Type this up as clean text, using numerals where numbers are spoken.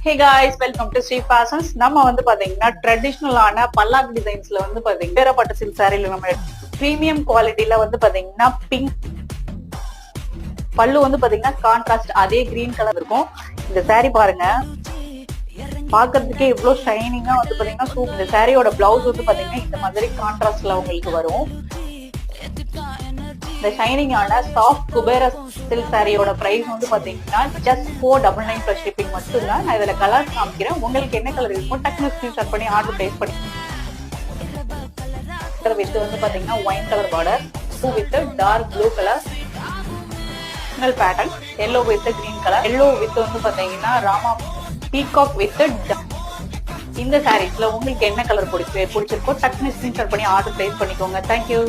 Hey guys, welcome to Sri Fashions. நம்ம வந்து பாத்தீங்கன்னா ட்ரெடிஷ்னலான பல்லாக் டிசைன்ஸ்ல வந்து பாத்தீங்கன்னா வேறப்பட்ட சில்க் சாரில நம்ம பிரீமியம் குவாலிட்டில வந்து பாத்தீங்கன்னா பிங்க் பல்லு வந்து பாத்தீங்கன்னா கான்ட்ராஸ்ட் அதே கிரீன் கலர் இருக்கும். இந்த சாரி பாருங்க, பாக்குறதுக்கே இவ்வளவு ஷைனிங்கா வந்து பாத்தீங்கன்னா சூப்பர். இந்த சாரியோட பிளவுஸ் வந்து பாத்தீங்கன்னா இந்த மாதிரி கான்ட்ராஸ்ட்ல உங்களுக்கு வரும். இந்த ஷைனிங்கான சாஃப்ட் குபேர சில்க் சாரியோட பிரைஸ் வந்து பாத்தீங்கன்னா ஜஸ்ட் 499 + ஷிப்பிங் மட்டும் தான். நான் இதுல கலர் காமிக்கிறேன். உங்களுக்கு என்ன கலர் இருக்கும் டக்குனு ஸ்கிரீன்ஷாட் பண்ணி ஆர்டர் பிளேஸ் பண்ணி. வித் வந்து பாத்தீங்கன்னா wine colour border, with dark blue colour pattern, yellow with green colour, yellow with வந்து பாத்தீங்கன்னா ராமா பீகாக் வித். இந்த சாரீஸ்ல உங்களுக்கு என்ன கலர் பிடிச்சிருக்கோ டக்குனு ஸ்கிரீன்ஷாட் பண்ணி ஆர்டர் பிளேஸ் பண்ணிக்கோங்க. தேங்க்யூ.